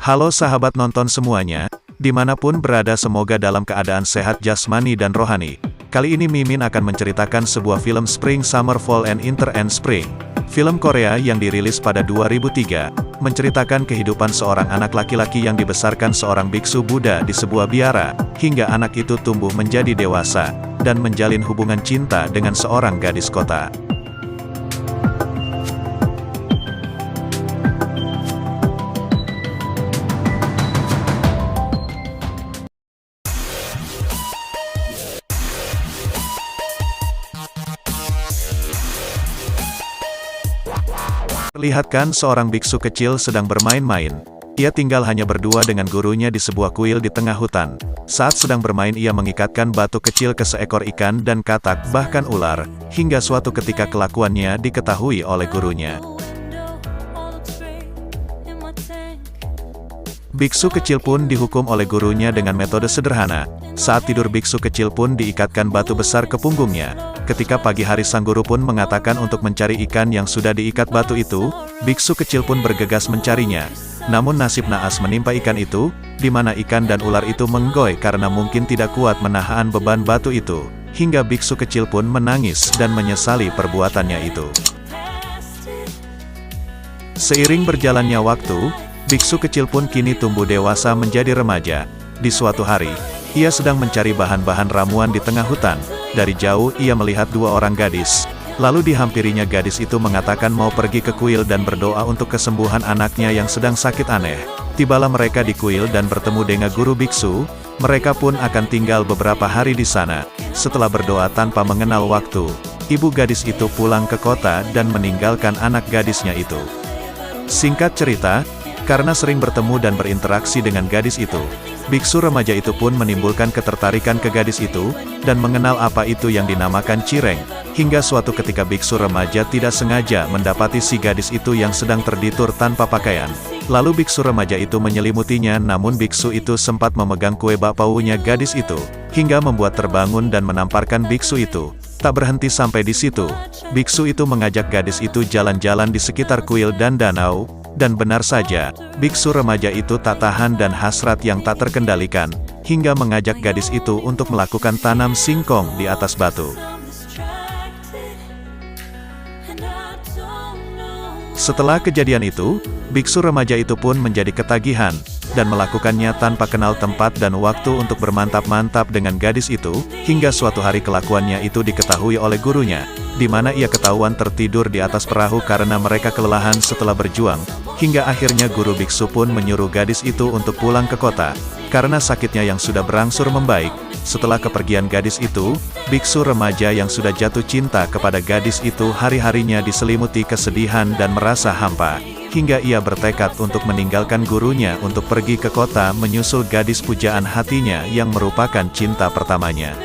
Halo sahabat nonton semuanya, dimanapun berada semoga dalam keadaan sehat jasmani dan rohani. Kali ini Mimin akan menceritakan sebuah film Spring Summer Fall and Winter and Spring. Film Korea yang dirilis pada 2003, menceritakan kehidupan seorang anak laki-laki yang dibesarkan seorang biksu Buddha di sebuah biara, hingga anak itu tumbuh menjadi dewasa, dan menjalin hubungan cinta dengan seorang gadis kota. Perlihatkan seorang biksu kecil sedang bermain-main. Ia tinggal hanya berdua dengan gurunya di sebuah kuil di tengah hutan. Saat sedang bermain ia mengikatkan batu kecil ke seekor ikan dan katak bahkan ular, hingga suatu ketika kelakuannya diketahui oleh gurunya. Biksu kecil pun dihukum oleh gurunya dengan metode sederhana. Saat tidur biksu kecil pun diikatkan batu besar ke punggungnya. Ketika pagi hari sang guru pun mengatakan untuk mencari ikan yang sudah diikat batu itu, biksu kecil pun bergegas mencarinya. Namun nasib naas menimpa ikan itu, di mana ikan dan ular itu menggoy karena mungkin tidak kuat menahan beban batu itu, hingga biksu kecil pun menangis dan menyesali perbuatannya itu. Seiring berjalannya waktu, biksu kecil pun kini tumbuh dewasa menjadi remaja. Di suatu hari, ia sedang mencari bahan-bahan ramuan di tengah hutan. Dari jauh ia melihat dua orang gadis. Lalu dihampirinya gadis itu mengatakan mau pergi ke kuil dan berdoa untuk kesembuhan anaknya yang sedang sakit aneh. Tibalah mereka di kuil dan bertemu dengan guru biksu. Mereka pun akan tinggal beberapa hari di sana. Setelah berdoa tanpa mengenal waktu, ibu gadis itu pulang ke kota dan meninggalkan anak gadisnya itu. Singkat cerita, karena sering bertemu dan berinteraksi dengan gadis itu, biksu remaja itu pun menimbulkan ketertarikan ke gadis itu, dan mengenal apa itu yang dinamakan cireng. Hingga suatu ketika biksu remaja tidak sengaja mendapati si gadis itu yang sedang tertidur tanpa pakaian. Lalu biksu remaja itu menyelimutinya, namun biksu itu sempat memegang kue bakpaunya gadis itu, hingga membuat terbangun dan menamparkan biksu itu. Tak berhenti sampai di situ, biksu itu mengajak gadis itu jalan-jalan di sekitar kuil dan danau. Dan benar saja, biksu remaja itu tak tahan dan hasrat yang tak terkendalikan, hingga mengajak gadis itu untuk melakukan tanam singkong di atas batu. Setelah kejadian itu, biksu remaja itu pun menjadi ketagihan, dan melakukannya tanpa kenal tempat dan waktu untuk bermantap-mantap dengan gadis itu, hingga suatu hari kelakuannya itu diketahui oleh gurunya, di mana ia ketahuan tertidur di atas perahu karena mereka kelelahan setelah berjuang, hingga akhirnya guru biksu pun menyuruh gadis itu untuk pulang ke kota, karena sakitnya yang sudah berangsur membaik. Setelah kepergian gadis itu, biksu remaja yang sudah jatuh cinta kepada gadis itu hari-harinya diselimuti kesedihan dan merasa hampa, hingga ia bertekad untuk meninggalkan gurunya untuk pergi ke kota menyusul gadis pujaan hatinya yang merupakan cinta pertamanya.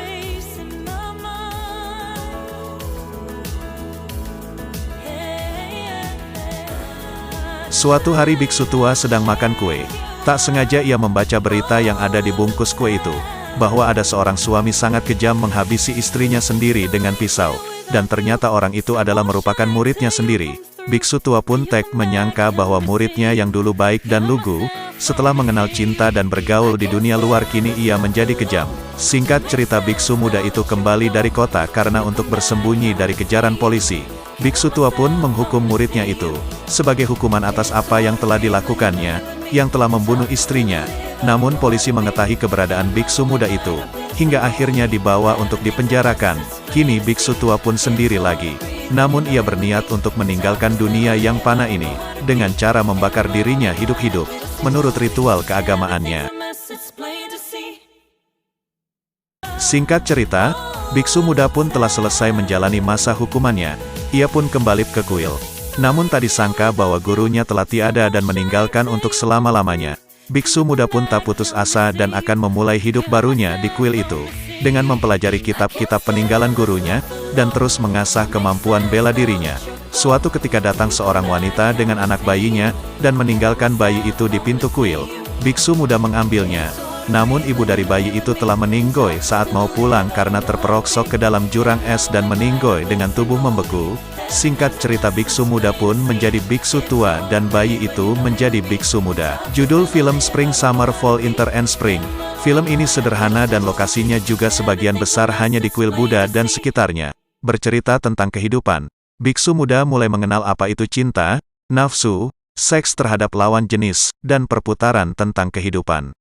Suatu hari biksu tua sedang makan kue. Tak sengaja ia membaca berita yang ada di bungkus kue itu, bahwa ada seorang suami sangat kejam menghabisi istrinya sendiri dengan pisau, dan ternyata orang itu adalah merupakan muridnya sendiri. Biksu tua pun tak menyangka bahwa muridnya yang dulu baik dan lugu, setelah mengenal cinta dan bergaul di dunia luar kini ia menjadi kejam. Singkat cerita biksu muda itu kembali dari kota karena untuk bersembunyi dari kejaran polisi. Biksu tua pun menghukum muridnya itu, sebagai hukuman atas apa yang telah dilakukannya, yang telah membunuh istrinya. Namun polisi mengetahui keberadaan biksu muda itu, hingga akhirnya dibawa untuk dipenjarakan. Kini biksu tua pun sendiri lagi. Namun ia berniat untuk meninggalkan dunia yang fana ini, dengan cara membakar dirinya hidup-hidup, menurut ritual keagamaannya. Singkat cerita, biksu muda pun telah selesai menjalani masa hukumannya. Ia pun kembali ke kuil. Namun tak disangka bahwa gurunya telah tiada dan meninggalkan untuk selama-lamanya. Biksu muda pun tak putus asa dan akan memulai hidup barunya di kuil itu, dengan mempelajari kitab-kitab peninggalan gurunya, dan terus mengasah kemampuan bela dirinya. Suatu ketika datang seorang wanita dengan anak bayinya, dan meninggalkan bayi itu di pintu kuil. Biksu muda mengambilnya. Namun ibu dari bayi itu telah meninggoy saat mau pulang karena terperoksok ke dalam jurang es dan meninggoy dengan tubuh membeku. Singkat cerita, biksu muda pun menjadi biksu tua dan bayi itu menjadi biksu muda. Judul film Spring Summer Fall Winter and Spring. Film ini sederhana dan lokasinya juga sebagian besar hanya di kuil Buddha dan sekitarnya. Bercerita tentang kehidupan. Biksu muda mulai mengenal apa itu cinta, nafsu, seks terhadap lawan jenis, dan perputaran tentang kehidupan.